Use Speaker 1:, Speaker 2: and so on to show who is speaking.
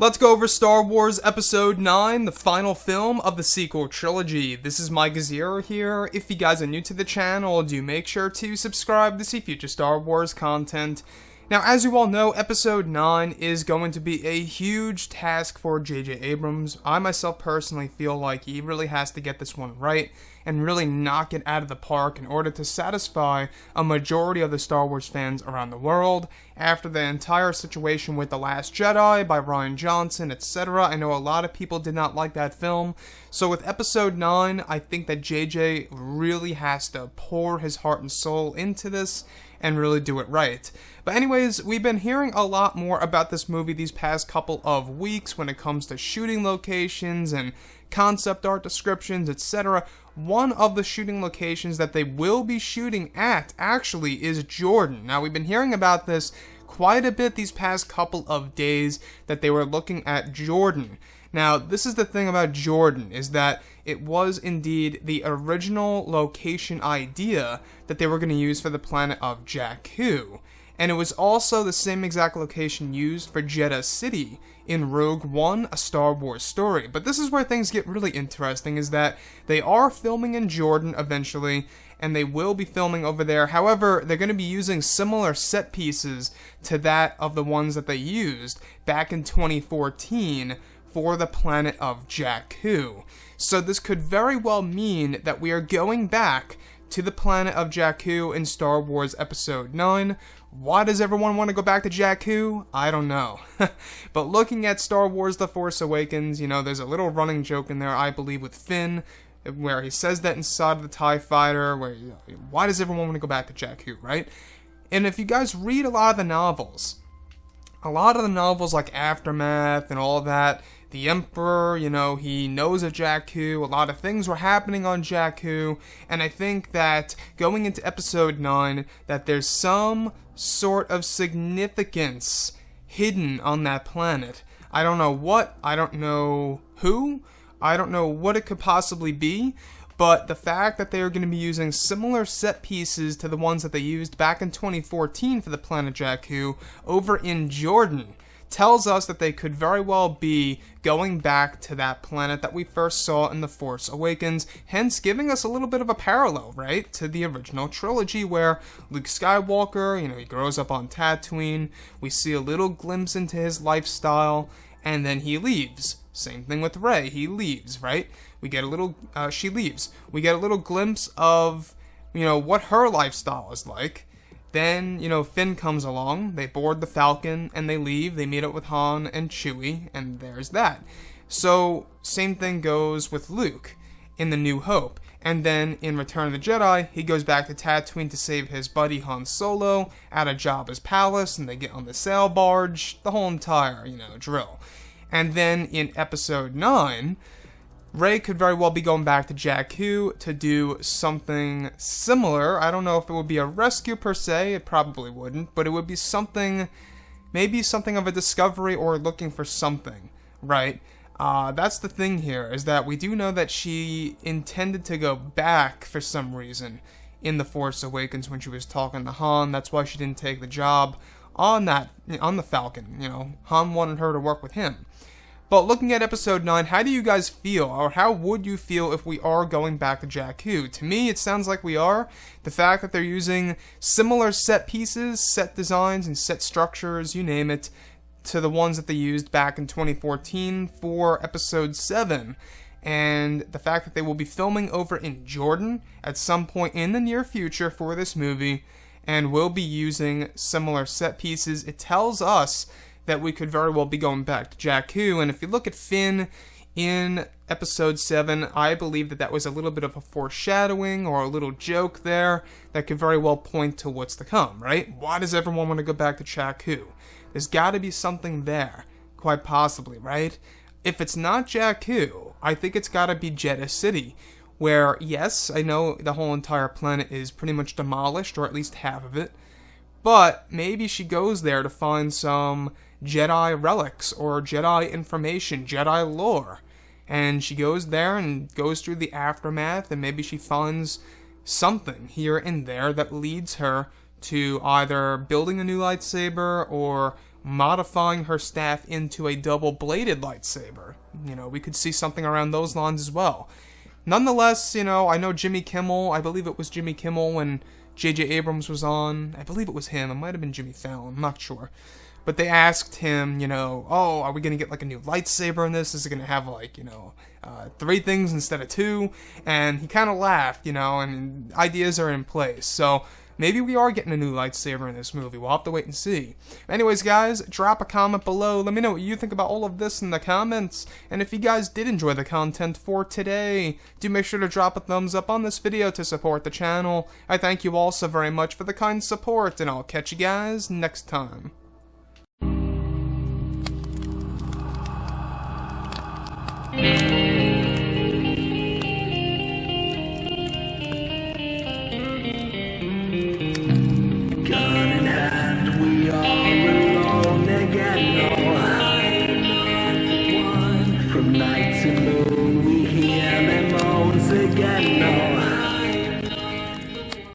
Speaker 1: Let's go over Star Wars Episode 9, the final film of the sequel trilogy. This is Mike Zero here. If you guys are new to the channel, do make sure to subscribe to see future Star Wars content. Now, as you all know, Episode 9 is going to be a huge task for JJ Abrams. I myself personally feel like he really has to get this one right and really knock it out of the park in order to satisfy a majority of the Star Wars fans around the world. After the entire situation with The Last Jedi by Rian Johnson, etc., I know a lot of people did not like that film. So with Episode 9, I think that JJ really has to pour his heart and soul into this and really do it right. But anyways, we've been hearing a lot more about this movie these past couple of weeks when it comes to shooting locations and concept art descriptions, etc. One of the shooting locations that they will be shooting at, actually, is Jordan. Now, we've been hearing about this quite a bit these past couple of days, that they were looking at Jordan. Now, this is the thing about Jordan, is that it was indeed the original location idea that they were going to use for the planet of Jakku. And it was also the same exact location used for Jedha City in Rogue One, A Star Wars Story. But this is where things get really interesting, is that they are filming in Jordan eventually, and they will be filming over there. However, they're going to be using similar set pieces to that of the ones that they used back in 2014 for the planet of Jakku. So this could very well mean that we are going back to the planet of Jakku in Star Wars Episode 9. Why does everyone want to go back to Jakku? I don't know. But looking at Star Wars The Force Awakens, there's a little running joke in there, I believe, with Finn, where he says that inside of the TIE Fighter, where, why does everyone want to go back to Jakku, right? And if you guys read a lot of the novels like Aftermath and all that, the Emperor, he knows of Jakku, a lot of things were happening on Jakku, and I think that going into Episode 9, that there's some sort of significance hidden on that planet. I don't know what, I don't know who, I don't know what it could possibly be, but the fact that they are going to be using similar set pieces to the ones that they used back in 2014 for the planet Jakku over in Jordan tells us that they could very well be going back to that planet that we first saw in The Force Awakens, hence giving us a little bit of a parallel, right, to the original trilogy where Luke Skywalker, he grows up on Tatooine, we see a little glimpse into his lifestyle, and then he leaves. Same thing with Rey, he leaves, right? We get a little, she leaves. We get a little glimpse of, what her lifestyle is like. Then, Finn comes along, they board the Falcon, and they leave, they meet up with Han and Chewie, and there's that. So, same thing goes with Luke in The New Hope. And then, in Return of the Jedi, he goes back to Tatooine to save his buddy Han Solo at a Jabba's palace, and they get on the sail barge, the whole entire, drill. And then, in Episode 9, Rey could very well be going back to Jakku to do something similar. I don't know if it would be a rescue per se, it probably wouldn't, but it would be something, maybe something of a discovery or looking for something, right? That's the thing here, is that we do know that she intended to go back for some reason in The Force Awakens when she was talking to Han. That's why she didn't take the job on the Falcon, Han wanted her to work with him. But looking at Episode 9, how do you guys feel, or how would you feel if we are going back to Jakku? To me, it sounds like we are. The fact that they're using similar set pieces, set designs, and set structures, you name it, to the ones that they used back in 2014 for Episode 7. And the fact that they will be filming over in Jordan at some point in the near future for this movie, and will be using similar set pieces, it tells us that we could very well be going back to Jakku. And if you look at Finn in Episode 7, I believe that was a little bit of a foreshadowing or a little joke there that could very well point to what's to come, right? Why does everyone want to go back to Jakku? There's got to be something there, quite possibly, right? If it's not Jakku, I think it's got to be Jedha City, where, yes, I know the whole entire planet is pretty much demolished, or at least half of it, but maybe she goes there to find some Jedi relics or Jedi information, Jedi lore. And she goes there and goes through the aftermath, and maybe she finds something here and there that leads her to either building a new lightsaber or modifying her staff into a double-bladed lightsaber. You know, we could see something around those lines as well. Nonetheless, you know, I know Jimmy Kimmel, I believe it was Jimmy Kimmel when JJ Abrams was on. I believe it was him. It might have been Jimmy Fallon. I'm not sure. But they asked him, you know, oh, are we going to get like a new lightsaber in this? Is it going to have like, you know, 3 things instead of 2? And he kind of laughed, you know, and ideas are in place. So maybe we are getting a new lightsaber in this movie. We'll have to wait and see. Anyways, guys, drop a comment below. Let me know what you think about all of this in the comments. And if you guys did enjoy the content for today, do make sure to drop a thumbs up on this video to support the channel. I thank you all so very much for the kind support, and I'll catch you guys next time.